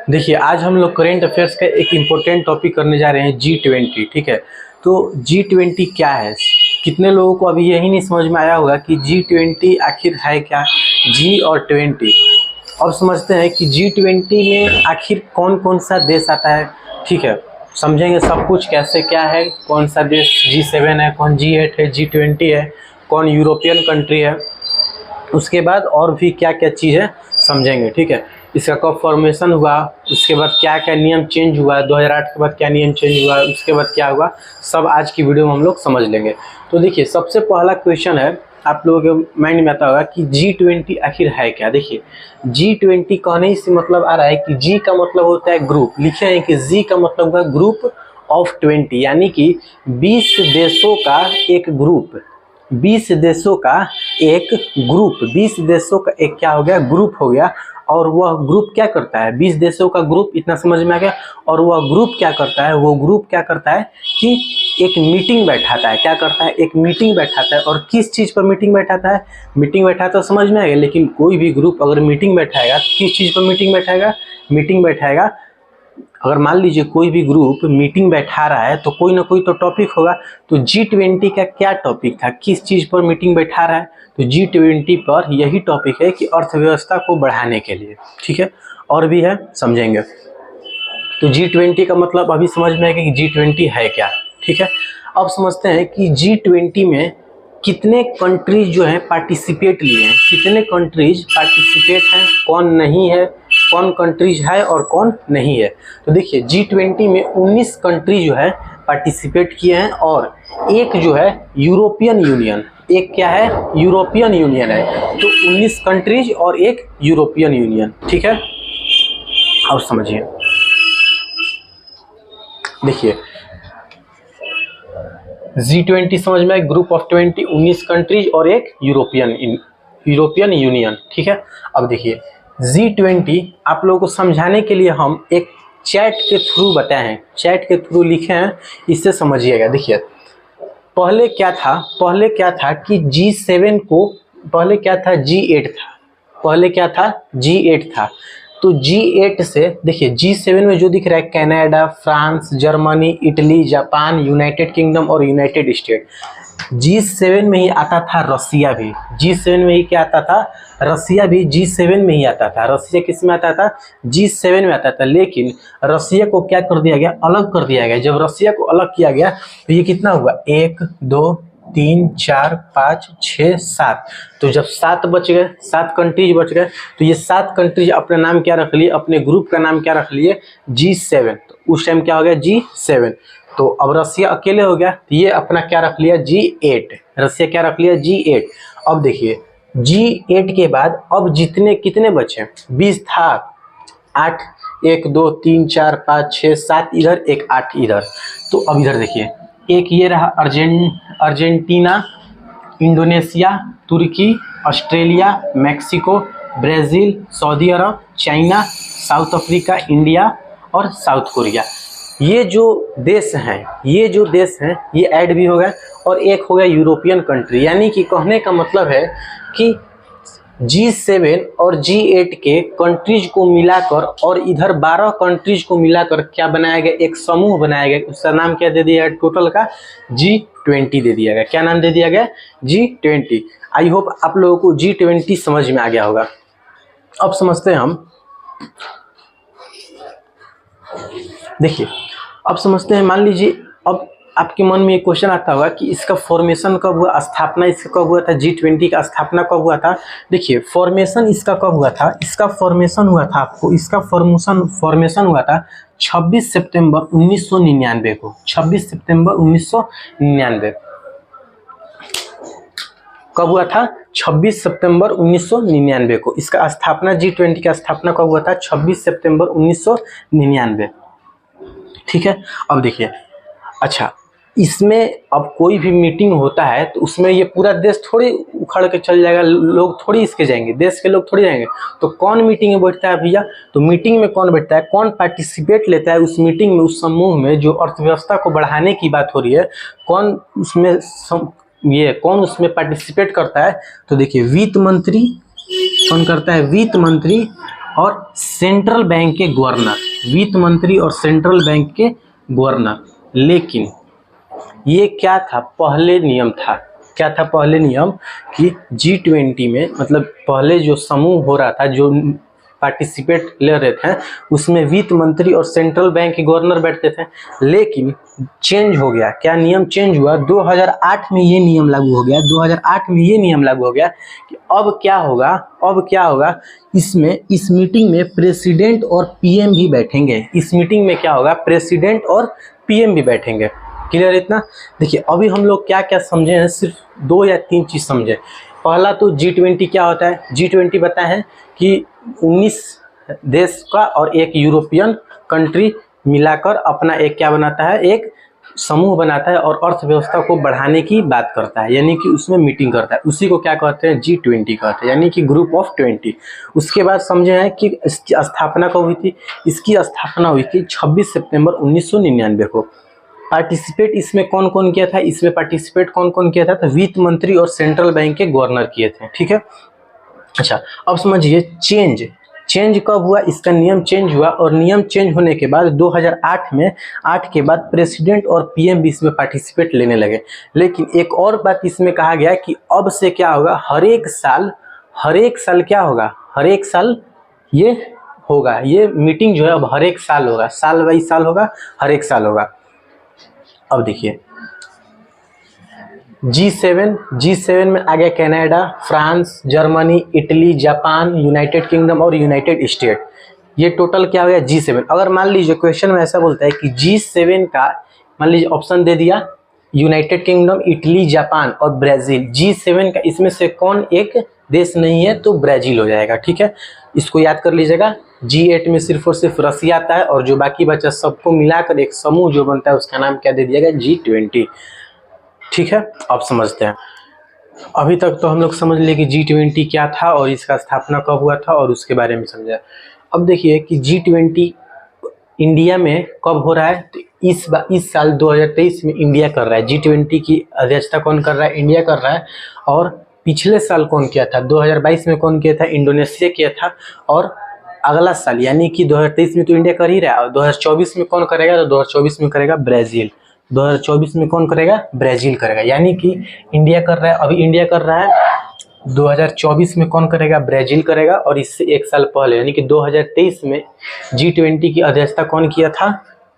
देखिए, आज हम लोग करेंट अफेयर्स का एक इम्पोर्टेंट टॉपिक करने जा रहे हैं G20। ठीक है, तो G20 क्या है? कितने लोगों को अभी यही नहीं समझ में आया होगा कि G20 आखिर है क्या। G और 20 अब समझते हैं कि G20 में आखिर कौन कौन सा देश आता है। ठीक है, समझेंगे सब कुछ कैसे क्या है, कौन सा देश G7 है, कौन G8 है, G20 है, कौन यूरोपियन कंट्री है। उसके बाद और भी क्या क्या चीज़ है समझेंगे। ठीक है, इसका कब फॉर्मेशन हुआ, उसके बाद क्या क्या नियम चेंज हुआ, 2008 के बाद क्या नियम चेंज हुआ, उसके बाद क्या हुआ, सब आज की वीडियो में हम लोग समझ लेंगे। तो देखिए, सबसे पहला क्वेश्चन है, आप लोगों के माइंड में आता होगा कि G20 आखिर है क्या। देखिए, G20 कहने से मतलब आ रहा है कि G का मतलब होता है ग्रुप, लिखे हैं कि G का मतलब होगा ग्रुप ऑफ 20, यानी कि 20 देशों का एक ग्रुप, 20 देशों का एक ग्रुप, 20 देशों का एक क्या हो गया, ग्रुप हो गया। और वह ग्रुप क्या करता है, 20 देशों का ग्रुप, इतना समझ में आ गया। और वह ग्रुप क्या करता है, वो ग्रुप क्या करता है कि एक मीटिंग बैठाता है। क्या करता है, एक मीटिंग बैठाता है। और किस चीज़ पर मीटिंग बैठाता है, मीटिंग बैठाता है समझ में आ गया। लेकिन कोई भी ग्रुप अगर मीटिंग बैठाएगा तो किस चीज़ पर मीटिंग बैठाएगा, मीटिंग बैठाएगा, अगर मान लीजिए कोई भी ग्रुप मीटिंग बैठा रहा है तो कोई ना कोई तो टॉपिक होगा। तो G20 का क्या टॉपिक था, किस चीज़ पर मीटिंग बैठा रहा है, तो G20 पर यही टॉपिक है कि अर्थव्यवस्था को बढ़ाने के लिए। ठीक है, और भी है समझेंगे। तो G20 का मतलब अभी समझ में आएगा कि G20 है क्या। ठीक है, अब समझते हैं कि G20 में कितने कंट्रीज जो हैं पार्टिसिपेट लिए हैं, कितने कंट्रीज पार्टिसिपेट हैं, कौन नहीं है, कौन कंट्रीज है और कौन नहीं है। तो देखिए, G20 में 19 कंट्री जो है पार्टिसिपेट किए हैं और एक जो है यूरोपियन यूनियन, एक क्या है, यूरोपियन यूनियन है। तो 19 कंट्रीज और एक यूरोपियन यूनियन। ठीक है, अब समझिए। देखिए, G20 समझ में, ग्रुप ऑफ 20, 19 कंट्रीज और एक यूरोपियन यूनियन। ठीक है, अब देखिए G20 आप लोगों को समझाने के लिए हम एक चैट के थ्रू बताए हैं, चैट के थ्रू लिखे हैं, इससे समझिएगा। देखिए, पहले क्या था कि G7 को, पहले क्या था, G8 था, पहले क्या था, G8 था। तो G8 से देखिए, G7 में जो दिख रहा है Canada, France, Germany, Italy, Japan, United kingdom और यूनाइटेड स्टेट। G7 में ही आता था रसिया भी, G7 में ही क्या आता था, रसिया भी G7 में ही आता था। रसिया किस में आता था, G7 में आता था। लेकिन रसिया को क्या कर दिया गया, अलग कर दिया गया। जब रसिया को अलग किया गया तो ये कितना हुआ, 1 2 3 4 5 6 7। तो जब 7 बच गए, 7 कंट्रीज बच गए, तो ये 7 कंट्रीज अपना नाम क्या रख लिए, अपने ग्रुप का नाम क्या रख लिए, G7। तो उस टाइम क्या हो गया, G7। तो अब रसिया अकेले हो गया, तो ये अपना क्या रख लिया, G8। रसिया क्या रख लिया, G8। अब देखिए, G8 के बाद अब जितने कितने बचे, 20 था, 8, 1 2 3 4 5 6 7 इधर, एक 8 इधर। तो अब इधर देखिए, एक ये रहा अर्जेंटीना, इंडोनेशिया, तुर्की, ऑस्ट्रेलिया, मैक्सिको, ब्राज़ील, सऊदी अरब, चाइना, साउथ अफ्रीका, इंडिया और साउथ कोरिया। ये जो देश हैं, ये ऐड भी हो गए। और एक हो गया यूरोपियन कंट्री। यानी कि कहने का मतलब है कि G7 और G8 के कंट्रीज को मिलाकर और इधर 12 कंट्रीज को मिलाकर क्या बनाया गया, एक समूह बनाया गया। उसका नाम क्या दे दिया गया, टोटल का G20 दे दिया गया। क्या नाम दे दिया गया, G20। आई होप आप लोगों को G20 समझ में आ गया होगा। अब समझते हैं हम, देखिए अब समझते हैं। मान लीजिए अब आपके मन में एक क्वेश्चन आता होगा कि इसका फॉर्मेशन कब हुआ, स्थापना इसका कब हुआ था, G20 का स्थापना कब हुआ था। देखिए, फॉर्मेशन इसका कब हुआ था, इसका फॉर्मेशन हुआ था, आपको इसका फॉर्मेशन हुआ था 26 सितंबर 1999 को, 26 सितंबर 1999 कब हुआ था, 26 सितंबर 1999 को। इसका स्थापना, G20 का स्थापना कब हुआ था, 26 सितंबर 1999। ठीक है, अब देखिए, अच्छा इसमें अब कोई भी मीटिंग होता है तो उसमें ये पूरा देश थोड़ी उखड़ के चल जाएगा, लोग थोड़ी इसके जाएंगे, देश के लोग थोड़ी जाएंगे। तो कौन मीटिंग में बैठता है भैया, तो मीटिंग में कौन बैठता है, कौन पार्टिसिपेट लेता है उस मीटिंग में, उस समूह में जो अर्थव्यवस्था को बढ़ाने की बात हो रही है, कौन उसमें पार्टिसिपेट करता है। तो देखिए, वित्त मंत्री कौन करता है, वित्त मंत्री और सेंट्रल बैंक के गवर्नर, वित्त मंत्री और सेंट्रल बैंक के गवर्नर। लेकिन ये क्या था, पहले नियम था, क्या था पहले नियम कि G20 में मतलब पहले जो समूह हो रहा था, जो पार्टिसिपेट ले रहे थे, उसमें वित्त मंत्री और सेंट्रल बैंक के गवर्नर बैठते थे। लेकिन चेंज हो गया, क्या नियम चेंज हुआ, 2008 में ये नियम लागू हो गया। 2008 में ये नियम लागू हो गया कि अब क्या होगा, इसमें इस मीटिंग में प्रेसिडेंट और पीएम भी बैठेंगे। इस मीटिंग में क्या होगा, प्रेसिडेंट और पीएम भी बैठेंगे। क्लियर इतना? देखिए अभी हम लोग क्या क्या समझे हैं, सिर्फ 2 या 3 चीज़ समझे। पहला तो G20 क्या होता है। G20 बताए हैं कि 19 देश का और एक यूरोपियन कंट्री मिलाकर अपना एक क्या बनाता है, एक समूह बनाता है और अर्थव्यवस्था को बढ़ाने की बात करता है, यानी कि उसमें मीटिंग करता है। उसी को क्या कहते हैं, G20 कहते हैं, यानी कि ग्रुप ऑफ 20। उसके बाद समझे हैं कि इसकी स्थापना कब हुई थी। इसकी स्थापना हुई थी 26 सितंबर 1999 को। पार्टिसिपेट इसमें कौन कौन किया था, इसमें पार्टिसिपेट कौन कौन किया था, तो वित्त मंत्री और सेंट्रल बैंक के गवर्नर किए थे। ठीक है, अच्छा अब समझिए चेंज कब हुआ, इसका नियम चेंज हुआ। और नियम चेंज होने के बाद 2008 में 8 के बाद प्रेसिडेंट और पीएम भी इसमें पार्टिसिपेट लेने लगे। लेकिन एक और बात इसमें कहा गया कि अब से क्या होगा, हर एक साल क्या होगा, हर एक साल ये होगा, ये मीटिंग जो है अब हर एक साल होगा, साल बाई साल होगा, हर एक साल होगा। अब देखिए G7 में आ गया Canada, France, Germany, Italy, Japan, United kingdom और यूनाइटेड स्टेट। ये टोटल क्या हो गया G7। अगर मान लीजिए क्वेश्चन में ऐसा बोलता है कि G7 का, मान लीजिए ऑप्शन दे दिया यूनाइटेड किंगडम, इटली, जापान और ब्राजील। G7 का इसमें से कौन एक देश नहीं है, तो ब्राजील हो जाएगा। ठीक है, इसको याद कर लीजिएगा। G8 में सिर्फ और सिर्फ रसिया आता है और जो बाकी बचा सबको मिलाकर एक समूह जो बनता है उसका नाम क्या दे दिया गया, G20। ठीक है, अब समझते हैं। अभी तक तो हम लोग समझ लिए कि G20 क्या था और इसका स्थापना कब हुआ था और उसके बारे में समझा। अब देखिए कि G20 इंडिया में कब हो रहा है, तो इस साल 2023 में इंडिया कर रहा है। G20 की अध्यक्षता कौन कर रहा है, इंडिया कर रहा है। और पिछले साल कौन किया था, 2022 में कौन किया था, इंडोनेशिया किया था। और अगला साल यानी कि 2023 में तो इंडिया कर ही रहा है, और 2024 में कौन करेगा, तो 2024 में करेगा ब्राज़ील। 2024 में कौन करेगा, ब्राज़ील करेगा। यानी कि इंडिया कर रहा है, अभी इंडिया कर रहा है, 2024 में कौन करेगा, ब्राज़ील करेगा। और इससे एक साल पहले यानी कि 2023 में G20 की अध्यक्षता कौन किया था,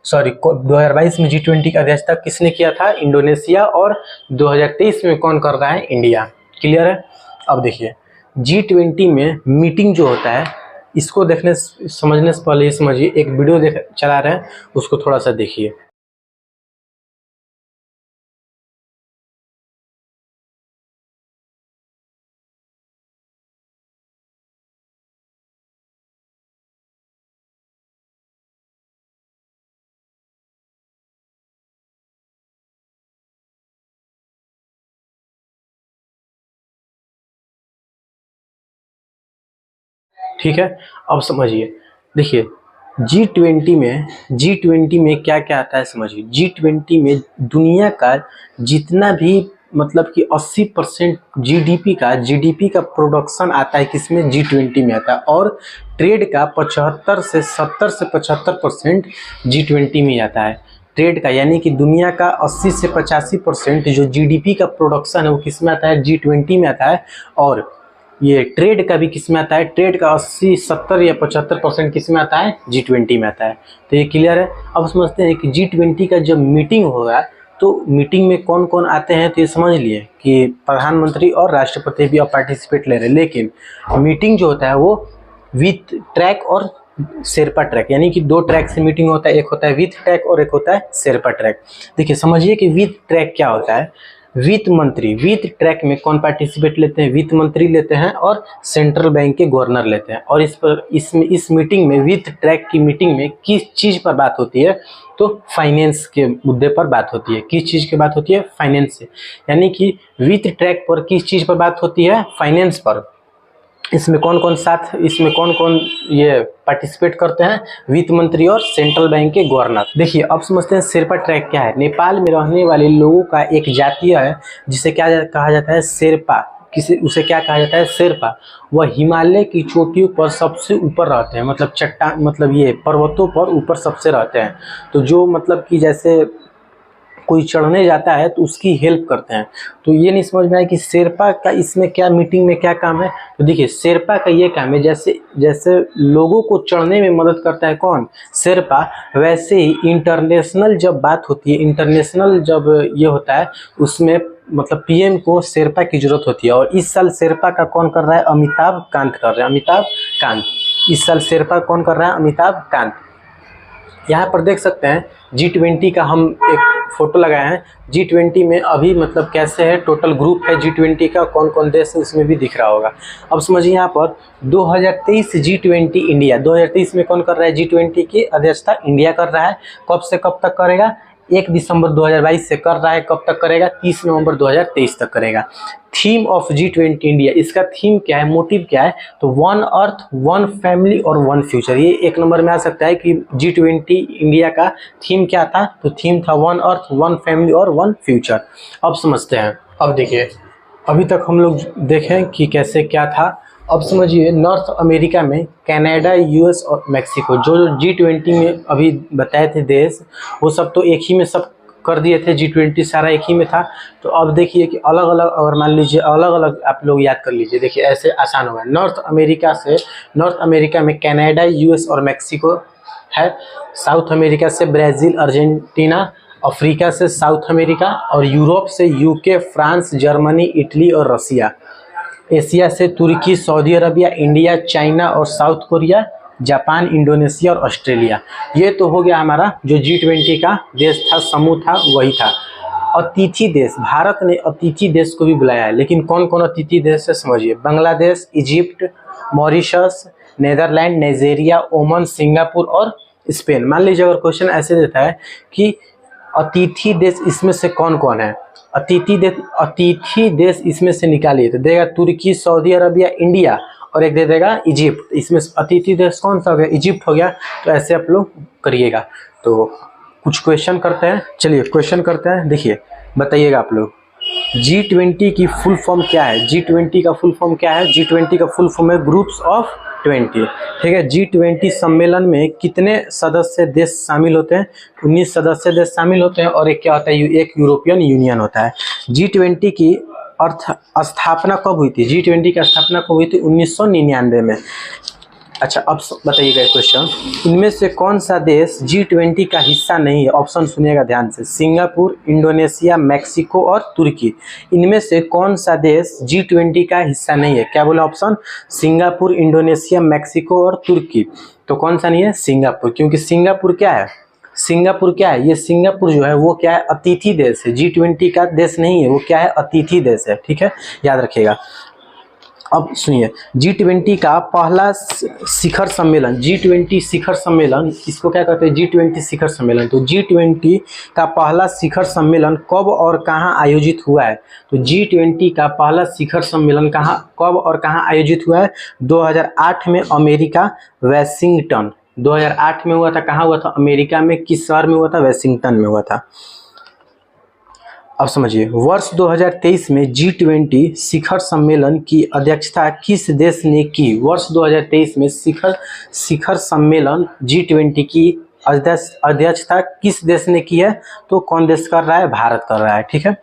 2022 में G20 की अध्यक्षता किसने किया था, इंडोनेशिया। और 2023 में कौन कर रहा है, इंडिया। क्लियर है? अब देखिए G20 में मीटिंग जो होता है, इसको देखने समझने से पहले ये समझिए, एक वीडियो चला रहे हैं, उसको थोड़ा सा देखिए। ठीक है, अब समझिए। देखिए G20 में क्या क्या आता है समझिए। G20 में दुनिया का जितना भी मतलब कि 80% जीडीपी का प्रोडक्शन आता है किसमें, G20 में आता है। और ट्रेड का 70 से 75% G20 में आता है। ट्रेड का यानी कि दुनिया का 80 से 85% जो जीडीपी का प्रोडक्शन है वो किस में आता है, G20 में आता है। और ये ट्रेड का भी किस में आता है, ट्रेड का 80, 70 या 75% किस में आता है, G20 में आता है। तो ये क्लियर है। अब समझते हैं कि G20 का जब मीटिंग होगा तो मीटिंग में कौन कौन आते हैं, तो ये समझ लिए कि प्रधानमंत्री और राष्ट्रपति भी अब पार्टिसिपेट ले रहे हैं। लेकिन मीटिंग जो होता है वो विथ ट्रैक और शेरपा ट्रैक, यानी कि 2 ट्रैक से मीटिंग होता है, एक होता है विथ ट्रैक और एक होता है शेरपा ट्रैक। देखिए समझिए कि विथ ट्रैक क्या होता है। वित्त ट्रैक में कौन पार्टिसिपेट लेते हैं, वित्त मंत्री लेते हैं और सेंट्रल बैंक के गवर्नर लेते हैं। और इस मीटिंग में, वित्त ट्रैक की मीटिंग में किस चीज़ पर बात होती है, तो फाइनेंस के मुद्दे पर बात होती है। किस चीज़ की बात होती है, फाइनेंस से। यानी कि वित्त ट्रैक पर किस चीज़ पर बात होती है, फाइनेंस पर। इसमें कौन कौन ये पार्टिसिपेट करते हैं, वित्त मंत्री और सेंट्रल बैंक के गवर्नर। देखिए अब समझते हैं शेरपा ट्रैक क्या है। नेपाल में रहने वाले लोगों का एक जातीय है जिसे क्या कहा जाता है, शेरपा। किसे उसे क्या कहा जाता है, शेरपा। वह हिमालय की चोटियों पर सबसे ऊपर रहते हैं, मतलब चट्टान मतलब ये पर्वतों पर ऊपर सबसे रहते हैं। तो जो मतलब कि जैसे कोई चढ़ने जाता है तो उसकी हेल्प करते हैं। तो ये नहीं समझ में आया कि शेरपा का इसमें क्या मीटिंग में क्या काम है। तो देखिए शेरपा का ये काम है, जैसे जैसे लोगों को चढ़ने में मदद करता है कौन, शेरपा, वैसे ही इंटरनेशनल जब बात होती है, इंटरनेशनल जब ये होता है उसमें मतलब पीएम को शेरपा की जरूरत होती है। और इस साल शेरपा का कौन कर रहा है, अमिताभ कांत कर रहे हैं, अमिताभ कांत। इस साल शेरपा कौन कर रहा है, अमिताभ कांत। यहाँ पर देख सकते हैं G20 का हम एक फोटो लगाए हैं। G20 में अभी मतलब कैसे है, टोटल ग्रुप है G20 का, कौन कौन देश है उसमें भी दिख रहा होगा। अब समझिए यहाँ पर 2023 G20 इंडिया, 2023 में कौन कर रहा है, G20 की अध्यक्षता इंडिया कर रहा है। कब से कब तक करेगा, 1 दिसंबर 2022 से कर रहा है, कब तक करेगा, 30 नवंबर 2023 तक करेगा। थीम ऑफ G20 इंडिया, इसका थीम क्या है, मोटिव क्या है, तो वन अर्थ वन फैमिली और वन फ्यूचर। ये एक नंबर में आ सकता है कि G20 इंडिया का थीम क्या था, तो थीम था वन अर्थ वन फैमिली और वन फ्यूचर। अब समझते हैं। अब देखिए अभी तक हम लोग देखें कि कैसे क्या था। अब समझिए नॉर्थ अमेरिका में कनाडा, यूएस और मेक्सिको, जो G20 में अभी बताए थे देश, वो सब तो एक ही में सब कर दिए थे। G20 सारा एक ही में था। तो अब देखिए कि अलग अलग, अगर मान लीजिए अलग अलग आप लोग याद कर लीजिए, देखिए ऐसे आसान होगा। नॉर्थ अमेरिका में कनाडा, यूएस और मेक्सिको है। साउथ अमेरिका से ब्राज़ील, अर्जेंटीना, अफ्रीका से साउथ अमेरिका, और यूरोप से यूके, फ्रांस, जर्मनी, इटली और रसिया। एशिया से तुर्की, सऊदी अरबिया, इंडिया, चाइना और साउथ कोरिया, जापान, इंडोनेशिया और ऑस्ट्रेलिया। ये तो हो गया हमारा जो G20 का देश था, समूह था, वही था। अतिथि देश, भारत ने अतिथि देश को भी बुलाया है, लेकिन कौन कौन अतिथि देश है समझिए। Bangladesh, Egypt, Mauritius, Netherland, Nigeria, Oman, Singapore और स्पेन। मान लीजिए अगर क्वेश्चन ऐसे देता है कि अतिथि देश इसमें से कौन कौन है, अतिथि देश इसमें से निकालिए, तो देगा तुर्की, सऊदी अरबिया, इंडिया और एक दे देगा इजिप्ट। इसमें अतिथि देश कौन सा हो गया, इजिप्ट हो गया। तो ऐसे आप लोग करिएगा। तो कुछ क्वेश्चन करते हैं, चलिए क्वेश्चन करते हैं। देखिए बताइएगा आप लोग, G20 की फुल फॉर्म क्या है, G20 का फुल फॉर्म क्या है। G20 का फुल फॉर्म है ग्रुप्स ऑफ 20। ठीक है। G20 सम्मेलन में कितने सदस्य देश शामिल होते हैं, 19 सदस्य देश शामिल होते हैं, और एक क्या होता है, एक यूरोपियन यूनियन होता है। G20 की स्थापना कब हुई थी, G20 की स्थापना कब हुई थी, 1999 में। अच्छा अब बताइएगा क्वेश्चन, इनमें से कौन सा देश G20 का हिस्सा नहीं है। ऑप्शन सुनिएगा ध्यान से, सिंगापुर, इंडोनेशिया, मैक्सिको और तुर्की। इनमें से कौन सा देश G20 का हिस्सा नहीं है, क्या बोला ऑप्शन, सिंगापुर, इंडोनेशिया, मैक्सिको और तुर्की। तो कौन सा नहीं है, सिंगापुर, क्योंकि सिंगापुर क्या है, ये सिंगापुर जो है वो क्या है, अतिथि देश है, G20 का देश नहीं है, वो क्या है, अतिथि देश है। ठीक है, याद रखिएगा। अब सुनिए, G20 का पहला शिखर सम्मेलन, G20 शिखर सम्मेलन, इसको क्या कहते हैं, G20 शिखर सम्मेलन। तो G20 का पहला शिखर सम्मेलन कब और कहाँ आयोजित हुआ है, तो G20 का पहला शिखर सम्मेलन कब और कहाँ आयोजित हुआ है, 2008 में अमेरिका, वाशिंगटन। 2008 में हुआ था, कहाँ हुआ था, अमेरिका में। किस शहर में हुआ था, वाशिंगटन में हुआ था। अब समझिए, वर्ष 2023 में G20 शिखर सम्मेलन की अध्यक्षता किस देश ने की। वर्ष 2023 में शिखर सम्मेलन G20 की अध्यक्षता किस देश ने की है, तो कौन देश कर रहा है, भारत कर रहा है। ठीक है,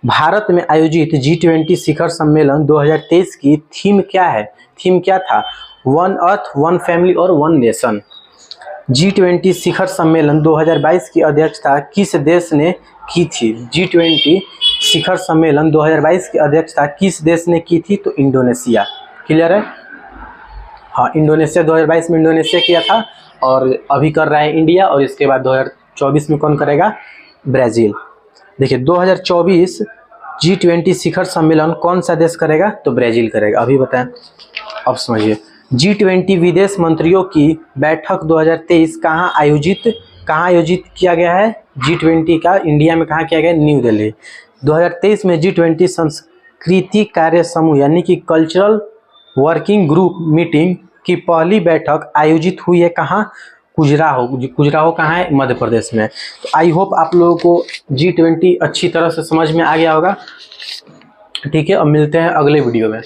भारत में आयोजित G20 शिखर सम्मेलन 2023 की थीम क्या है, थीम क्या था, वन अर्थ वन फैमिली और वन नेशन। G20 शिखर सम्मेलन 2022 की अध्यक्षता किस देश ने की थी, G20 शिखर सम्मेलन 2022 की अध्यक्षता किस देश ने की थी, तो इंडोनेशिया। क्लियर है, हाँ इंडोनेशिया, 2022 में इंडोनेशिया किया था, और अभी कर रहा है इंडिया, और इसके बाद 2024 में कौन करेगा, ब्राज़ील। देखिए 2024 G20 शिखर सम्मेलन कौन सा देश करेगा, तो ब्राज़ील करेगा। अभी बताएं। अब समझिए, G20 विदेश मंत्रियों की बैठक 2023 कहाँ आयोजित किया गया है, G20 का इंडिया में कहाँ किया गया, न्यू दिल्ली। 2023 में G20 संस्कृति कार्य समूह यानी कि कल्चरल वर्किंग ग्रुप मीटिंग की पहली बैठक आयोजित हुई है कहाँ, खजुराहो कहाँ है, मध्य प्रदेश में। तो आई होप आप लोगों को G20 अच्छी तरह से समझ में आ गया होगा। ठीक है, अब मिलते हैं अगले वीडियो में।